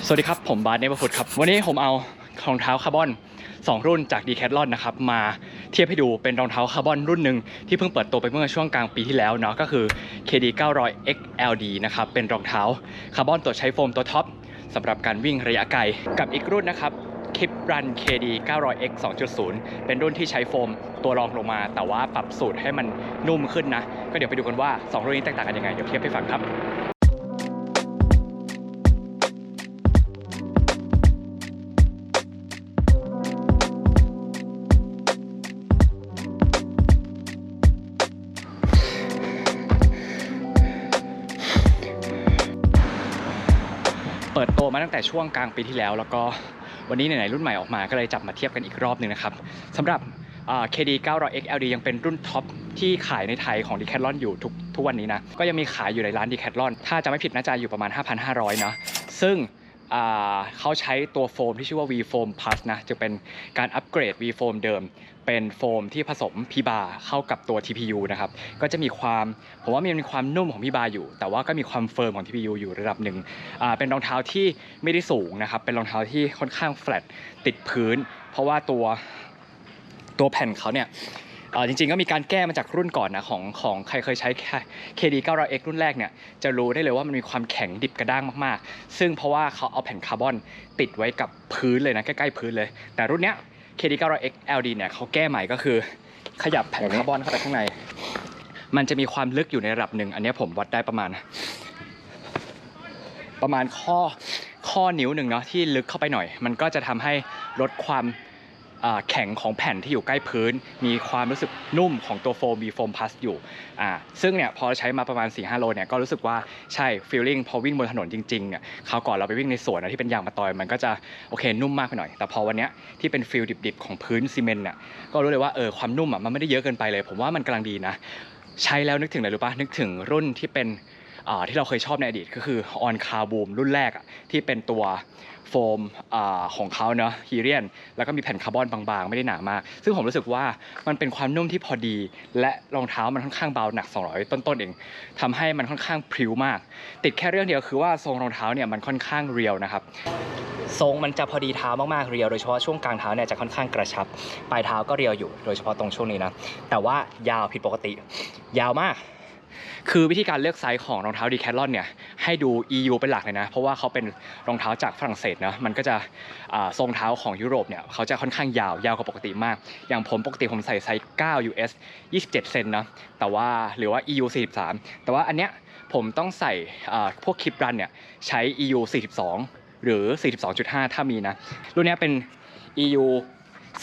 สวัสดีครับผมบาสเนปฟุตครับวันนี้ผมเอารองเท้าคาร์บอน2รุ่นจาก Decathlon นะครับมาเทียบให้ดูเป็นรองเท้าคาร์บอนรุ่นหนึ่งที่เพิ่งเปิดตัวไปเมื่อช่วงกลางปีที่แล้วเนาะก็คือ KD 900 XLD นะครับเป็นรองเท้าคาร์บอนตัวใช้โฟมตัวท็อปสำหรับการวิ่งระยะไกลกับอีกรุ่นนะครับ Kip Run KD 900 X 2.0 เป็นรุ่นที่ใช้โฟมตัวรองลงมาแต่ว่าปรับสูตรให้มันนุ่มขึ้นนะก็เดี๋ยวไปดูกันว่า2รุ่นนี้แตกต่างกันยังไงเดี๋ยวเทียบให้ฟังครับเปิดตัวมาตั้งแต่ช่วงกลางปีที่แล้วแล้วก็วันนี้ไหนๆรุ่นใหม่ออกมาก็เลยจับมาเทียบกันอีกรอบนึงนะครับสำหรับKD 900 XLD ยังเป็นรุ่นท็อปที่ขายในไทยของ Decathlon อยู่ทุกวันนี้นะก็ยังมีขายอยู่ในร้าน Decathlon ถ้าจะไม่ผิดน่าจะอยู่ประมาณ 5,500 นะซึ่งเขาใช้ตัวโฟมที่ชื่อว่า V Foam Plus นะจะเป็นการอัปเกรด V Foam เดิมเป็นโฟมที่ผสมพีบาเข้ากับตัว TPU นะครับก็จะมีความผมว่ามีความนุ่มของพีบาอยู่แต่ว่าก็มีความเฟิร์มของ TPU อยู่ระดับหนึ่งเป็นรองเท้าที่ไม่ได้สูงนะครับเป็นรองเท้าที่ค่อนข้างแฟลตติดพื้นเพราะว่าตัวแผ่นเขาเนี่ยจริงๆก็มีการแก้มาจากรุ่นก่อนนะของใครเคยใช้ KD 900X รุ่นแรกเนี่ยจะรู้ได้เลยว่ามันมีความแข็งดิบกระด้างมากๆซึ่งเพราะว่าเขาเอาแผ่นคาร์บอนติดไว้กับพื้นเลยนะใกล้ๆพื้นเลยแต่รุ่นเนี้ย KD 900X LD เนี่ยเขาแก้ใหม่ก็คือขยับแผ่นคาร์บอนเข้าไปข้างในมันจะมีความลึกอยู่ในระดับหนึ่งอันนี้ผมวัดได้ประมาณข้อนิ้วหนึ่งเนาะที่ลึกเข้าไปหน่อยมันก็จะทำให้ลดความแข็งของแผ่นที่อยู่ใกล้พื้นมีความรู้สึกนุ่มของตัวโฟม V Foam Plus อยู่ซึ่งเนี่ยพอใช้มาประมาณ 4-5 โลเนี่ยก็รู้สึกว่าใช่ฟีลลิ่งพอวิ่งบนถนนจริงๆเนี่ยคราวก่อนเราไปวิ่งในสวนที่เป็นยางมะตอยมันก็จะโอเคนุ่มมากไปหน่อยแต่พอวันนี้ที่เป็นฟีลดิบๆของพื้นซีเมนต์เนี่ยก็รู้เลยว่าความนุ่มมันไม่ได้เยอะเกินไปเลยผมว่ามันกำลังดีนะใช้แล้วนึกถึงอะไรรู้ป่ะนึกถึงรุ่นที่เป็นที่เราเคยชอบในอดีตก็คือ On Car Boom รุ่นแรกที่เป็นตัวโฟมของเขาเนาะฮีเรียนแล้วก็มีแผ่นคาร์บอนบางๆไม่ได้หนามากซึ่งผมรู้สึกว่ามันเป็นความนุ่มที่พอดีและรองเท้ามันค่อนข้างเบาหนัก200ต้นๆเองทำให้มันค่อนข้างพริ้วมากติดแค่เรื่องเดียวคือว่าทรงรองเท้าเนี่ยมันค่อนข้างเรียวนะครับทรงมันจะพอดีเท้ามากๆเรียวโดยเฉพาะช่วงกลางเท้าเนี่ยจะค่อนข้างกระชับปลายเท้าก็เรียวอยู่โดยเฉพาะตรงช่วงนี้นะแต่ว่ายาวผิดปกติยาวมากคือวิธีการเลือกไซส์ของรองเท้า Decathlon เนี่ยให้ดู EU เป็นหลักเลยนะเพราะว่าเขาเป็นรองเท้าจากฝรั่งเศสนะมันก็จะทรงเท้าของยุโรปเนี่ยเขาจะค่อนข้างยาวกว่าปกติมากอย่างผมปกติผมใส่ไซส์9 US 27เซนนะแต่ว่าหรือว่า EU 43แต่ว่าอันเนี้ยผมต้องใส่พวก Kip Run เนี่ยใช้ EU 42หรือ 42.5 ถ้ามีนะรุ่นนี้เป็น EU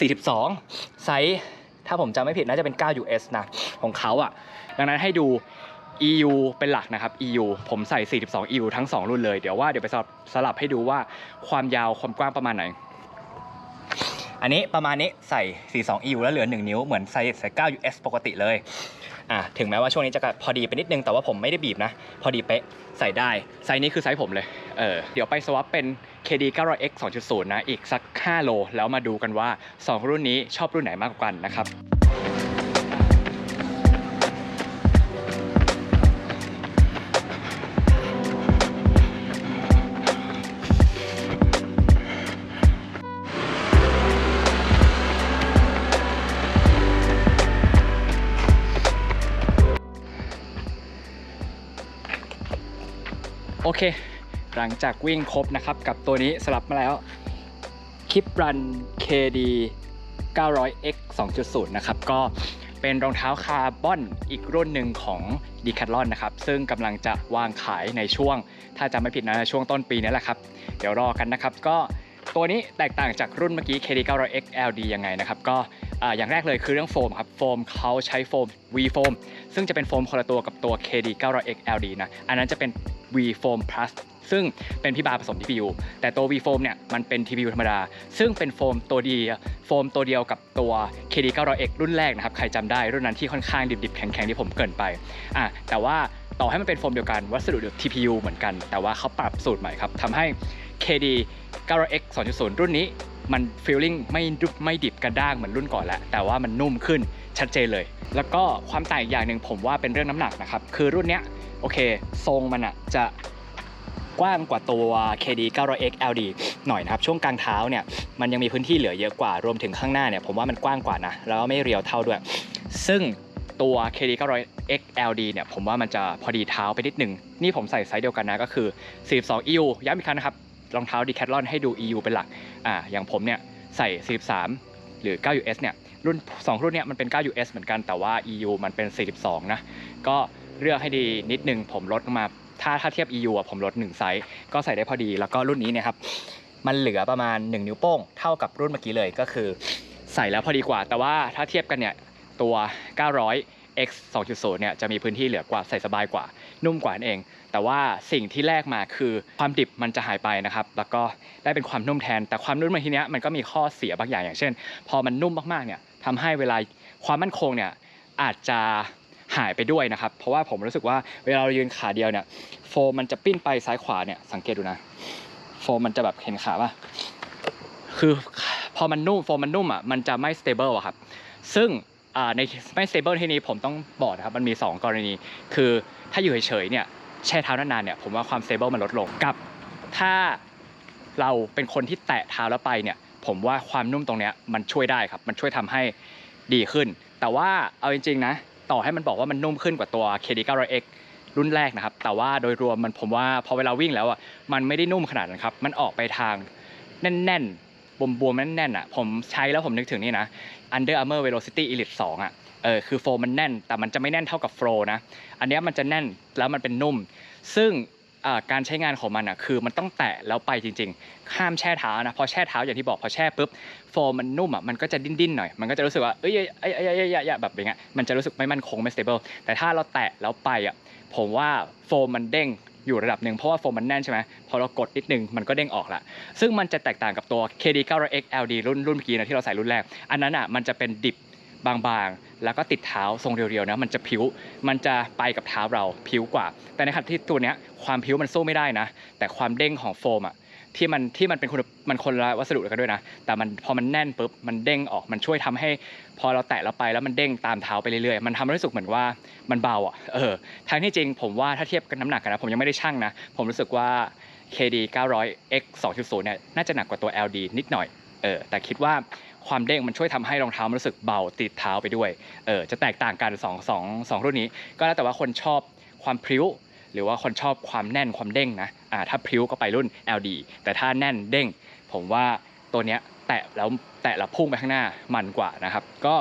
42ไซส์ถ้าผมจำไม่ผิดน่าจะเป็น9 US นะของเขาดังนั้นให้ดู EU เป็นหลักนะครับ EU ผมใส่42 EU ทั้ง2รุ่นเลยเดี๋ยวไปสลับให้ดูว่าความยาวความกว้างประมาณไหนอันนี้ประมาณนี้ใส่42 EU แล้วเหลือ1นิ้วเหมือนใส่9 US ปกติเลยถึงแม้ว่าช่วงนี้จะพอดีไปนิดนึงแต่ว่าผมไม่ได้บีบนะพอดีเป๊ะใส่ได้ไซส์นี้คือไซส์ผมเลยเดี๋ยวไปสวอปเป็น KD 900X 2.0 นะอีกสัก5โลแล้วมาดูกันว่า2รุ่นนี้ชอบรุ่นไหนมากกว่ากันนะครับโอเคหลังจากวิ่งครบนะครับกับตัวนี้สลับมาแล้ว Kip Run KD 900X 2.0 นะครับก็เป็นรองเท้าคาร์บอนอีกรุ่นหนึ่งของ Decathlon นะครับซึ่งกำลังจะวางขายในช่วงถ้าจำไม่ผิดนะช่วงต้นปีนี้แหละครับเดี๋ยวรอกันนะครับก็ตัวนี้แตกต่างจากรุ่นเมื่อกี้ KD 900X LD ยังไงนะครับก็อย่างแรกเลยคือเรื่องโฟมครับโฟมเขาใช้โฟม V Foam ซึ่งจะเป็นโฟมคนละตัวกับตัว KD 900X LD นะอันนั้นจะเป็น V Foam Plus ซึ่งเป็นพีบาผสม TPU แต่ตัว V Foam เนี่ยมันเป็น TPU ธรรมดาซึ่งเป็นโฟมตัวเดียวกับตัว KD 900X รุ่นแรกนะครับใครจำได้รุ่นนั้นที่ค่อนข้างดิบๆแข็งๆที่ผมเกริ่นไปแต่ว่าต่อให้มันเป็นโฟมเดียวกันวัสดุ TPU เหมือนกันแต่ว่าเขาปรับสูตรใหม่ครับทำให้ KD 900X 2.0 รุ่นนี้มันฟีลลิ่งไม่ดิบกระด้างเหมือนรุ่นก่อนแล้วแต่ว่ามันนุ่มขึ้นชัดเจนเลยแล้วก็ความต่างอีกอย่างหนึ่งผมว่าเป็นเรื่องน้ำหนักนะครับคือรุ่นเนี้ยโอเคทรงมันจะ กว้างกว่าตัว KD 900X LD หน่อยนะครับช่วงกลางเท้าเนี่ยมันยังมีพื้นที่เหลือเยอะกว่ารวมถึงข้างหน้าเนี่ยผมว่ามันกว้างกว่านะแล้วไม่เรียวเท่าด้วยซึ่งตัว KD 900X LD เนี่ยผมว่ามันจะพอดีเท้าไปนิดนึงนี่ผมใส่ไซส์เดียวกันนะก็คือ42 EU ย้ำอีกครั้งนะครับรองเท้า Decathlon ให้ดู EU เป็นหลักอย่างผมเนี่ยใส่43หรือ9 US เนี่ยรุ่น2รุ่นเนี่ยมันเป็น9 US เหมือนกันแต่ว่า EU มันเป็น42นะก็เลือกให้ดีนิดนึงผมลดมาถ้าเทียบ EU ผมลด1ไซส์ก็ใส่ได้พอดีแล้วก็รุ่นนี้เนี่ยครับมันเหลือประมาณ1นิ้วโป้งเท่ากับรุ่นเมื่อกี้เลยก็คือใส่แล้วพอดีกว่าแต่ว่าถ้าเทียบกันเนี่ยตัว900X 2.0 เนี่ยจะมีพื้นที่เหลือกว่าใส่สบายกว่านุ่มกว่านั่นเองแต่ว่าสิ่งที่แลกมาคือความดิบมันจะหายไปนะครับแล้วก็ได้เป็นความนุ่มแทนแต่ความนุ่มในที่นี้มันก็มีข้อเสียบางอย่างเช่นพอมันนุ่มมากๆเนี่ยทำให้เวลาความมั่นคงเนี่ยอาจจะหายไปด้วยนะครับเพราะว่าผมรู้สึกว่าเวลาเรายืนขาเดียวเนี่ยโฟมมันจะปิ้นไปซ้ายขวาเนี่ยสังเกตดูนะโฟมมันจะแบบเห็นขาป่ะคือพอมันนุ่มโฟมมันนุ่มมันจะไม่ stable ครับซึ่งในไม่ stable ที่นี้ผมต้องบอกนะครับมันมี2กรณีคือถ้าอยู่เฉยๆเนี่ยแช่เท้านานๆเนี่ยผมว่าความ stable มันลดลงกับถ้าเราเป็นคนที่แตะเท้าแล้วไปเนี่ยผมว่าความนุ่มตรงเนี้ยมันช่วยได้ครับมันช่วยทำให้ดีขึ้นแต่ว่าเอาจริงๆนะต่อให้มันบอกว่ามันนุ่มขึ้นกว่าตัว KD 900X รุ่นแรกนะครับแต่ว่าโดยรวมมันผมว่าพอเวลาวิ่งแล้วมันไม่ได้นุ่มขนาดนั้นครับมันออกไปทางแน่นๆบวมๆแน่นๆผมใช้แล้วผมนึกถึงนี่นะ Under Armour Velocity Elite 2คือโฟมมันแน่นแต่มันจะไม่แน่นเท่ากับโฟลนะอันนี้มันจะแน่นแล้วมันเป็นนุ่มซึ่งการใช้งานของมันคือมันต้องแตะแล้วไปจริงๆห้ามแช่เท้านะพอแช่เท้าอย่างที่บอกพอแช่ปุ๊บโฟมมันนุ่มมันก็จะดิ้นๆหน่อยมันก็จะรู้สึกว่าแบบอย่างเงี้ยมันจะรู้สึกไม่มั่นคงไม่ stable แต่ถ้าเราแตะแล้วไปผมว่าโฟมมันเด้งอยู่ระดับหนึ่งเพราะว่าโฟมมันแน่นใช่ไหมพอเรากดนิดนึงมันก็เด้งออกละซึ่งมันจะแตกต่างกับตัว KD 900X LD รุ่นเมื่อกี้นะที่เราใส่รุ่นแรกอันนั้นมันจะเป็นดิบบางๆแล้วก็ติดเท้าทรงเรียวๆนะมันจะผิวมันจะไปกับเท้าเราผิวกว่าแต่ในขณะที่ตัวเนี้ยความผิวมันสู้ไม่ได้นะแต่ความเด้งของโฟมที่มันเป็นมันคนละวัสดุกันด้วยนะแต่มันพอมันแน่นปุ๊บมันเด้งออกมันช่วยทำให้พอเราแตะเราไปแล้วมันเด้งตามเท้าไปเรื่อยๆมันทำให้รู้สึกเหมือนว่ามันเบาทางที่จริงผมว่าถ้าเทียบกันน้ำหนักกันนะผมยังไม่ได้ชั่งนะผมรู้สึกว่า KD 900X 2.0 เนี่ยน่าจะหนักกว่าตัว LD นิดหน่อยแต่คิดว่าความเด้งมันช่วยทำให้รองเท้ามันรู้สึกเบาติดเท้าไปด้วยจะแตกต่างกัน2รุ่นนี้ก็แล้วแต่ว่าคนชอบความพริ้วหรือว่าคนชอบความแน่นความเด้งนะถ้าพริ้วก็ไปรุ่น LD แต่ถ้าแน่นเด้งผมว่าตัวเนี้ยแตะแล้วพุ่งไปข้างหน้ามันกว่านะครับก็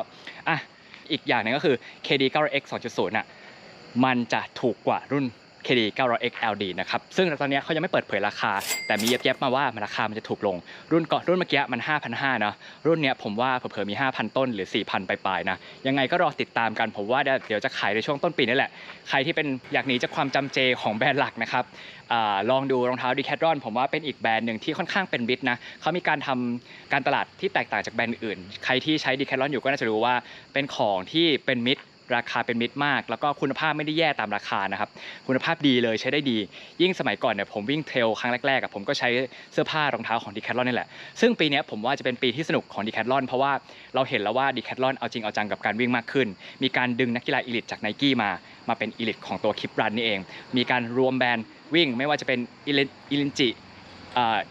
อีกอย่างนึงก็คือ KD 900X 2.0 มันจะถูกกว่ารุ่น KD 900X LD นะครับซึ่งตอนนี้เขายังไม่เปิดเผยราคาแต่มีแยบๆมาว่าราคามันจะถูกลงรุ่นเมื่อกี้มัน 5,500 นะรุ่นเนี้ยผมว่าเผลอๆมี 5,000 ต้นหรือ 4,000 ปลายๆนะยังไงก็รอติดตามกันผมว่าเดี๋ยวจะขายในช่วงต้นปีนี่แหละใครที่เป็นอยากหนีจากความจำเจของแบรนด์หลักนะครับลองดูรองเท้า Decathlon ผมว่าเป็นอีกแบรนด์หนึ่งที่ค่อนข้างเป็นมิตรนะเขามีการทำการตลาดที่แตกต่างจากแบรนด์อื่นใครที่ใช้ Decathlon อยู่ก็น่าจะรู้ว่าเป็นของที่เป็นมิตรราคาเป็นมิตรมากแล้วก็คุณภาพไม่ได้แย่ตามราคานะครับคุณภาพดีเลยใช้ได้ดียิ่งสมัยก่อนเนี่ยผมวิ่งเทรลครั้งแรกๆผมก็ใช้เสื้อผ้ารองเท้าของ Decathlon นี่แหละซึ่งปีนี้ผมว่าจะเป็นปีที่สนุกของ Decathlon เพราะว่าเราเห็นแล้วว่า Decathlon เอาจริงเอาจังกับการวิ่งมากขึ้นมีการดึงนักกีฬาอีลิทจาก Nike มาเป็นอีลิทของตัว Kip Run นี่เองมีการรวมแบรนด์วิ่งไม่ว่าจะเป็นอิลินจิ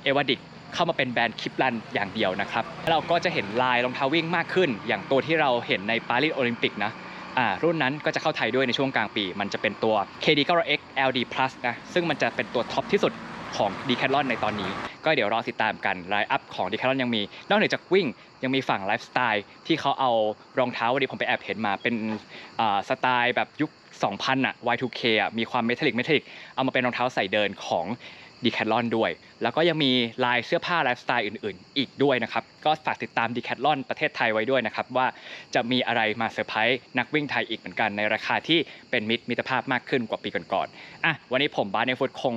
เอวาดิกเข้ามาเป็นแบรนด์ Kip Run อย่างเดียวนะครับเราก็จะเห็นลายรองเท้าวิ่งมากขึ้นอย่างตัวที่เราเห็นในปารีสโอลิมปิกนะรุ่นนั้นก็จะเข้าไทยด้วยในช่วงกลางปีมันจะเป็นตัว KD 900X LD Plus นะซึ่งมันจะเป็นตัวท็อปที่สุดของ Decathlon ในตอนนี้ก็เดี๋ยวรอติดตามกันไลน์อัพของ Decathlon ยังมีนอกจากวิ่งยังมีฝั่งไลฟ์สไตล์ที่เขาเอารองเท้าวันนี้ผมไปแอบเห็นมาเป็นสไตล์แบบยุค 2000 Y2K มีความเมทัลลิกเอามาเป็นรองเท้าใส่เดินของDecathlon ด้วยแล้วก็ยังมีลายเสื้อผ้าไลฟ์สไตล์อื่นๆอีกด้วยนะครับก็ฝากติดตาม Decathlon ประเทศไทยไว้ด้วยนะครับว่าจะมีอะไรมาเซอร์ไพรส์นักวิ่งไทยอีกเหมือนกันในราคาที่เป็นมิตรภาพมากขึ้นกว่าปีก่อนๆวันนี้ผมบาสเนฟุตคง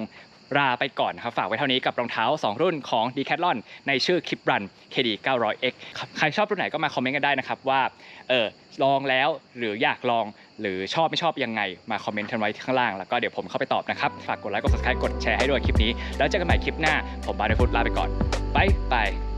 ลาไปก่อนครับฝากไว้เท่านี้กับรองเท้า2รุ่นของ Decathlon ในชื่อ Kip Run KD 900X ใครชอบรุ่นไหนก็มาคอมเมนต์กันได้นะครับว่าลองแล้วหรืออยากลองหรือชอบไม่ชอบยังไงมาคอมเมนต์กันไว้ข้างล่างแล้วก็เดี๋ยวผมเข้าไปตอบนะครับฝากกดไลค์กด Subscribe กดแชร์ให้ด้วยคลิปนี้แล้วเจอกันใหม่คลิปหน้าผมบาสเนฟุตลาไปก่อนบ๊ายบาย